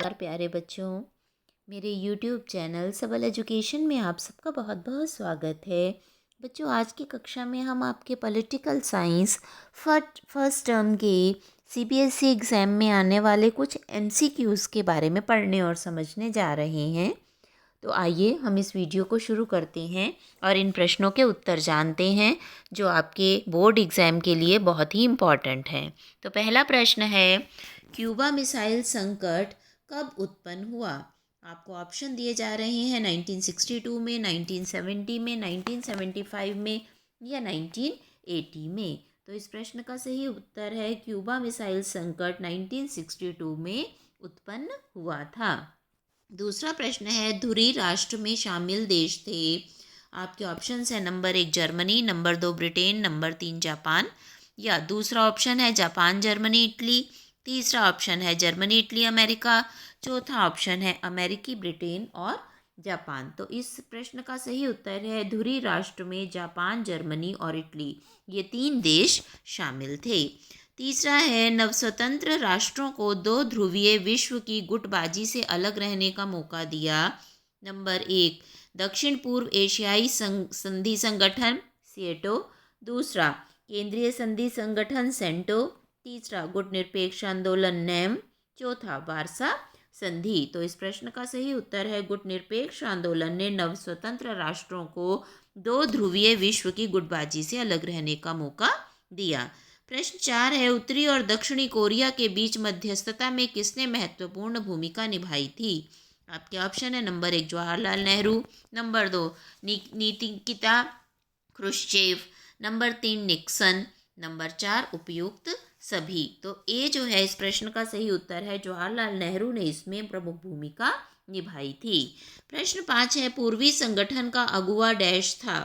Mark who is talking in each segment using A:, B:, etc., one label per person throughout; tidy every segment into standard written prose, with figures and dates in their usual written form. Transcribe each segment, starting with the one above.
A: नमस्कार प्यारे बच्चों, मेरे YouTube चैनल सबल एजुकेशन में आप सबका बहुत बहुत स्वागत है। बच्चों, आज की कक्षा में हम आपके पॉलिटिकल साइंस फर्स्ट टर्म के CBSE एग्ज़ाम में आने वाले कुछ MCQs के बारे में पढ़ने और समझने जा रहे हैं। तो आइए हम इस वीडियो को शुरू करते हैं और इन प्रश्नों के उत्तर जानते हैं जो आपके बोर्ड एग्ज़ाम के लिए बहुत ही इम्पॉर्टेंट हैं। तो पहला प्रश्न है, क्यूबा मिसाइल संकट कब उत्पन्न हुआ? आपको ऑप्शन दिए जा रहे हैं 1962 में, 1970 में, 1975 में या 1980 में। तो इस प्रश्न का सही उत्तर है क्यूबा मिसाइल संकट 1962 में उत्पन्न हुआ था। दूसरा प्रश्न है, धुरी राष्ट्र में शामिल देश थे। आपके ऑप्शंस है number 1 Germany, number 2 Britain, number 3 Japan, या दूसरा ऑप्शन है जापान, जर्मनी, इटली, तीसरा ऑप्शन है जर्मनी, इटली, अमेरिका, चौथा ऑप्शन है अमेरिकी, ब्रिटेन और जापान। तो इस प्रश्न का सही उत्तर है धुरी राष्ट्र में जापान, जर्मनी और इटली, ये 3 देश शामिल थे। तीसरा है, नवस्वतंत्र राष्ट्रों को 2 ध्रुवीय विश्व की गुटबाजी से अलग रहने का मौका दिया। नंबर 1 दक्षिण पूर्व एशियाई संधि संगठन सिएटो, दूसरा केंद्रीय संधि संगठन सेंटो, तीसरा गुटनिरपेक्ष आंदोलन नैम, चौथा वारसा संधि। तो इस प्रश्न का सही उत्तर है गुटनिरपेक्ष आंदोलन ने नवस्वतंत्र राष्ट्रों को 2 ध्रुवीय विश्व की गुटबाजी से अलग रहने का मौका दिया। प्रश्न 4 है, उत्तरी और दक्षिणी कोरिया के बीच मध्यस्थता में किसने महत्वपूर्ण भूमिका निभाई थी? आपके ऑप्शन है number 1 Jawaharlal Nehru, number 2 Nikita Khrushchev, number 3 Nixon, number 4 उपयुक्त सभी। तो ए जो है इस प्रश्न का सही उत्तर है जवाहरलाल नेहरू ने इसमें प्रमुख भूमिका निभाई थी। प्रश्न 5 है, पूर्वी संगठन का अगुवा डैश था।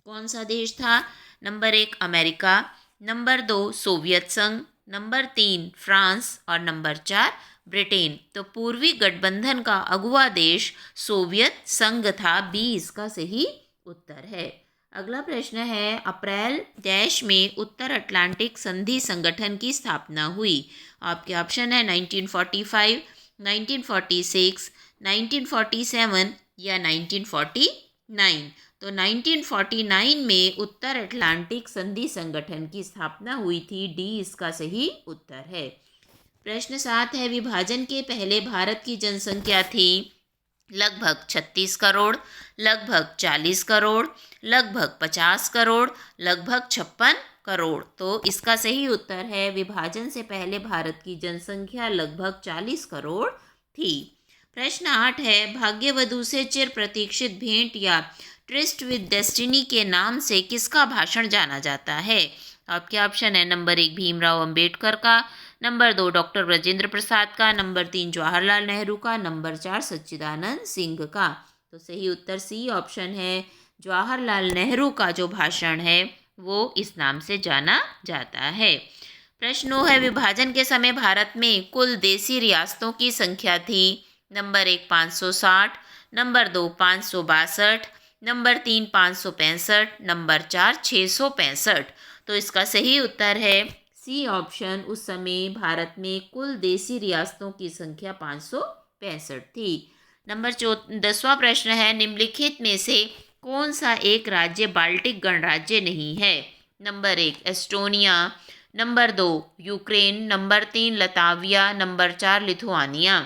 A: कौन सा देश था? नंबर 1 अमेरिका, नंबर 2 सोवियत संघ, नंबर 3 फ्रांस और नंबर 4 ब्रिटेन। तो पूर्वी गठबंधन का अगुवा देश सोवियत संघ था, बी इसका सही उत्तर है। अगला प्रश्न है, अप्रैल डैश में उत्तर अटलांटिक संधि संगठन की स्थापना हुई। आपके ऑप्शन है 1945, 1946, 1947 या 1949। तो 1949 में उत्तर अटलांटिक संधि संगठन की स्थापना हुई थी, डी इसका सही उत्तर है। प्रश्न 7 है, विभाजन के पहले भारत की जनसंख्या थी लगभग 36 करोड़, लगभग 40 करोड़, लगभग 50 करोड़, लगभग 56 करोड़। तो इसका सही उत्तर है विभाजन से पहले भारत की जनसंख्या लगभग 40 करोड़ थी। प्रश्न 8 है, भाग्यवधू से चिर प्रतीक्षित भेंट या ट्रिस्ट विद डेस्टिनी के नाम से किसका भाषण जाना जाता है? आपके ऑप्शन है नंबर 1 भीमराव अंबेडकर का, नंबर 2 डॉक्टर ब्रजेंद्र प्रसाद का, नंबर 3 जवाहरलाल नेहरू का, नंबर 4 सच्चिदानंद सिंह का। तो सही उत्तर सी ऑप्शन है जवाहरलाल नेहरू का जो भाषण है वो इस नाम से जाना जाता है। प्रश्न है, विभाजन के समय भारत में कुल देसी रियासतों की संख्या थी। Number 1 560, number 2 562, number 3 565, number 4 665। तो इसका सही उत्तर है सी ऑप्शन, उस समय भारत में कुल देसी रियासतों की संख्या 565 थी। नंबर 10वां प्रश्न है, निम्नलिखित में से कौन सा एक राज्य बाल्टिक गणराज्य नहीं है? Number 1 Estonia, number 2 Ukraine, number 3 Latvia, number 4 Lithuania.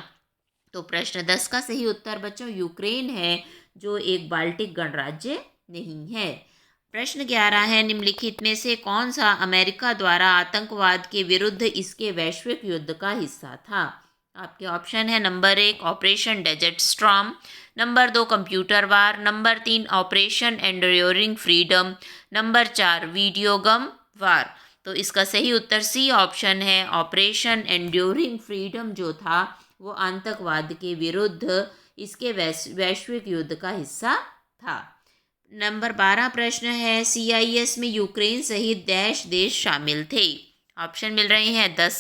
A: तो प्रश्न 10 का सही उत्तर बच्चों यूक्रेन है जो एक बाल्टिक गणराज्य नहीं है। प्रश्न 11 है, निम्नलिखित में से कौन सा अमेरिका द्वारा आतंकवाद के विरुद्ध इसके वैश्विक युद्ध का हिस्सा था? आपके ऑप्शन है number 1 operation desert storm, number 2 computer war, number 3 operation enduring freedom, number 4 video game war. तो इसका सही उत्तर सी ऑप्शन है ऑपरेशन एंड्योरिंग फ्रीडम जो था वो आतंकवाद के विरुद्ध इसके वैश्विक युद्ध का हिस्सा था। नंबर 12 प्रश्न है, CIS में यूक्रेन सहित डैश देश शामिल थे। ऑप्शन मिल रहे हैं 10,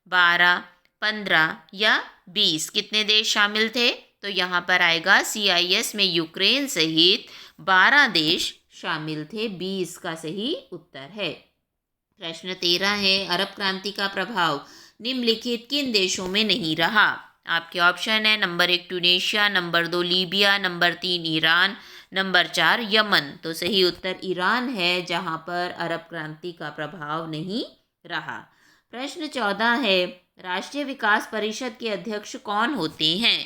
A: 12, 15 या 20। कितने देश शामिल थे? तो यहाँ पर आएगा CIS में यूक्रेन सहित 12 देश शामिल थे, 20 का सही उत्तर है। प्रश्न 13 है, अरब क्रांति का प्रभाव निम्नलिखित किन देशों में नहीं रहा? आपके ऑप्शन है number 1 Tunisia, number 2 Libya, number 3 Iran, number 4 Yemen. तो सही उत्तर ईरान है, जहां पर अरब क्रांति का प्रभाव नहीं रहा। प्रश्न 14 है, राष्ट्रीय विकास परिषद के अध्यक्ष कौन होते हैं?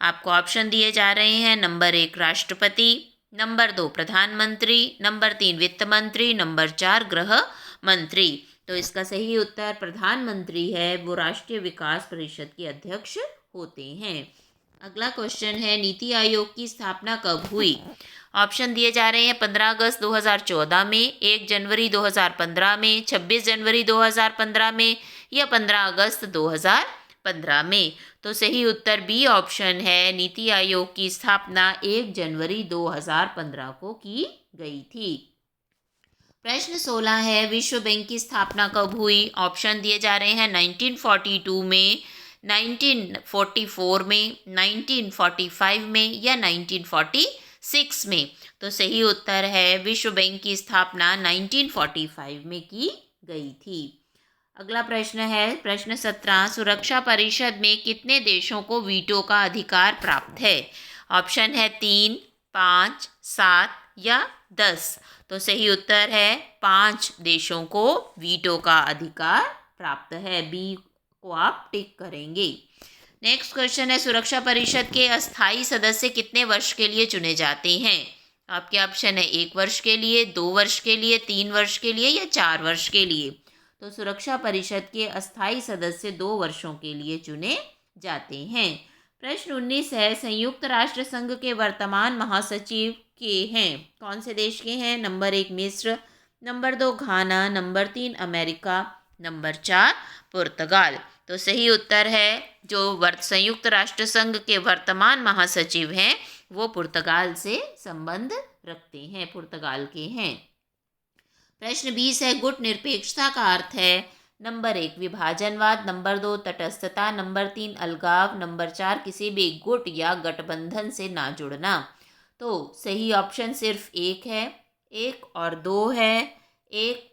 A: आपको ऑप्शन दिए जा रहे हैं नंबर 1 राष्ट्रपति, नंबर 2 प्रधानमंत्री, नंबर 3 वित्त मंत्री, नंबर 4 गृह मंत्री। तो इसका सही उत्तर प्रधानमंत्री है, वो राष्ट्रीय विकास परिषद के अध्यक्ष होते हैं। अगला क्वेश्चन है, नीति आयोग की स्थापना कब हुई? ऑप्शन दिए जा रहे हैं 15 अगस्त 2014 में, 1 जनवरी 2015 में, 26 जनवरी 2015 में या 15 अगस्त 2015 में। तो सही उत्तर बी ऑप्शन है, नीति आयोग की स्थापना 1 जनवरी 2015 को की गई थी। प्रश्न 16 है, विश्व बैंक की स्थापना कब हुई? ऑप्शन दिए जा रहे हैं 1942 में, 1944 में, 1945 में या 1946 में। तो सही उत्तर है, विश्व बैंक की स्थापना 1945 में की गई थी। अगला प्रश्न है, प्रश्न 17, सुरक्षा परिषद में कितने देशों को वीटो का अधिकार प्राप्त है? ऑप्शन है 3, 5, 7 या 10। तो सही उत्तर है 5 देशों को वीटो का अधिकार प्राप्त है। बी को आप टिक करेंगे। नेक्स्ट क्वेश्चन है, सुरक्षा परिषद के अस्थायी सदस्य कितने वर्ष के लिए चुने जाते हैं? आपके ऑप्शन है 1 वर्ष के लिए, 2 वर्ष के लिए, 3 वर्ष के लिए या 4 वर्ष के लिए। तो सुरक्षा परिषद के अस्थायी सदस्य 2 वर्षों के लिए चुने जाते हैं। प्रश्न 19 है, संयुक्त राष्ट्र संघ के वर्तमान महासचिव के हैं? कौन से देश के हैं? नंबर 1 मिस्र, नंबर 2 घाना, नंबर 3 अमेरिका, नंबर 4 पुर्तगाल। तो सही उत्तर है, जो संयुक्त राष्ट्र संघ के वर्तमान महासचिव हैं वो पुर्तगाल से संबंध रखते हैं, पुर्तगाल के हैं। प्रश्न 20 है, गुट निरपेक्षता का अर्थ है? नंबर 1 विभाजनवाद, नंबर 2 तटस्थता, नंबर 3 अलगाव, नंबर 4 किसी भी गुट या गठबंधन से ना जुड़ना। तो सही ऑप्शन सिर्फ 1 है, 1 और 2 है, 1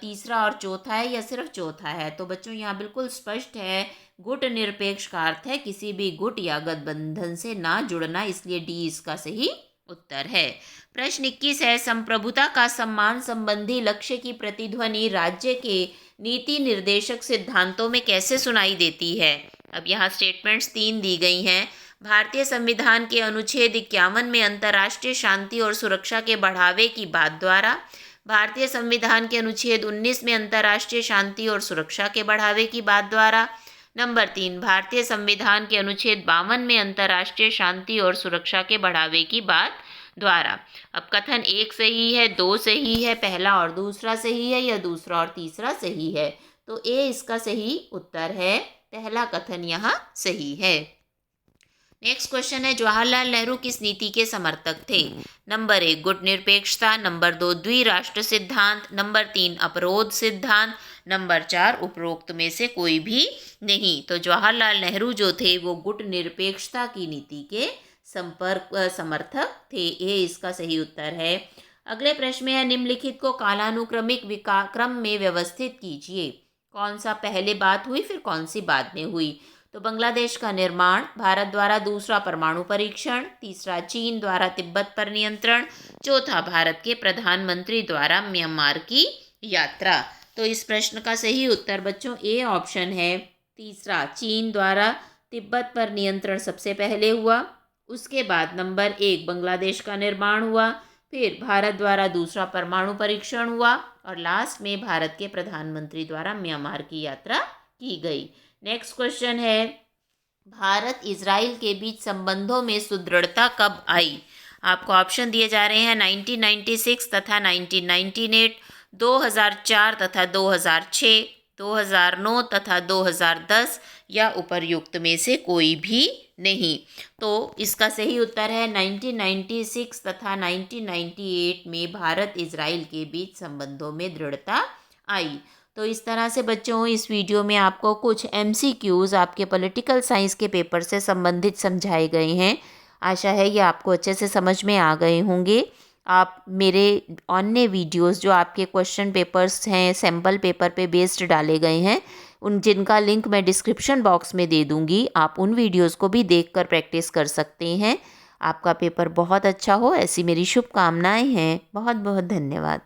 A: तीसरा और चौथा है या सिर्फ चौथा है? तो बच्चों यहाँ बिल्कुल स्पष्ट है, गुट निरपेक्ष का अर्थ है किसी भी गुट या गठबंधन से ना जुड़ना, इसलिए डी इसका सही उत्तर है। प्रश्न 21 है, संप्रभुता का सम्मान संबंधी लक्ष्य की प्रतिध्वनि राज्य के नीति निर्देशक सिद्धांतों में कैसे सुनाई देती है? अब यहाँ स्टेटमेंट्स 3 दी गई हैं। भारतीय संविधान के अनुच्छेद 51 में अंतर्राष्ट्रीय शांति और सुरक्षा के बढ़ावे की बात द्वारा, भारतीय संविधान के अनुच्छेद 19 में अंतर्राष्ट्रीय शांति और सुरक्षा के बढ़ावे की बात द्वारा, नंबर 3 भारतीय संविधान के अनुच्छेद 52 में अंतर्राष्ट्रीय शांति और सुरक्षा के बढ़ावे की बात द्वारा। अब कथन 1 सही है, 2 सही है, पहला और दूसरा सही है या दूसरा और तीसरा सही है? तो ए इसका सही उत्तर है, पहला कथन यहाँ सही है। नेक्स्ट क्वेश्चन है, जवाहरलाल नेहरू किस नीति के समर्थक थे? नंबर 1 गुट निरपेक्षता, नंबर 2 द्विराष्ट्र सिद्धांत, नंबर 3 अपरोध सिद्धांत, नंबर 4 उपरोक्त में से कोई भी नहीं। तो जवाहरलाल नेहरू जो थे वो गुट निरपेक्षता की नीति के समर्थक थे। ए इसका सही उत्तर है। अगले प्रश्न में है, निम्नलिखित को कालानुक्रमिक क्रम में व्यवस्थित कीजिए। कौन सा पहले बात हुई, फिर कौन सी बाद में हुई? तो बांग्लादेश का निर्माण, भारत द्वारा दूसरा परमाणु परीक्षण, तीसरा चीन द्वारा तिब्बत पर नियंत्रण, चौथा भारत के प्रधानमंत्री द्वारा म्यांमार की यात्रा। तो इस प्रश्न का सही उत्तर बच्चों ए ऑप्शन है, तीसरा चीन द्वारा तिब्बत पर नियंत्रण सबसे पहले हुआ, उसके बाद नंबर 1 बांग्लादेश का निर्माण हुआ, फिर भारत द्वारा दूसरा परमाणु परीक्षण हुआ और लास्ट में भारत के प्रधानमंत्री द्वारा म्यांमार की यात्रा की गई। नेक्स्ट क्वेश्चन है, भारत इजराइल के बीच संबंधों में सुदृढ़ता कब आई? आपको ऑप्शन दिए जा रहे हैं 1996 तथा 1998, 2004 तथा 2006, 2009 तथा 2010 या उपर्युक्त में से कोई भी नहीं। तो इसका सही उत्तर है 1996 तथा 1998 में भारत इजराइल के बीच संबंधों में दृढ़ता आई। तो इस तरह से बच्चों इस वीडियो में आपको कुछ MCQs आपके पॉलिटिकल साइंस के पेपर से संबंधित समझाए गए हैं। आशा है ये आपको अच्छे से समझ में आ गए होंगे। आप मेरे अन्य वीडियोस जो आपके क्वेश्चन पेपर्स हैं, सैम्पल पेपर पे बेस्ड डाले गए हैं, उन जिनका लिंक मैं डिस्क्रिप्शन बॉक्स में दे दूँगी। आप उन वीडियोज़ को भी देखकर प्रैक्टिस कर सकते हैं। आपका पेपर बहुत अच्छा हो, ऐसी मेरी शुभकामनाएँ हैं। बहुत बहुत धन्यवाद।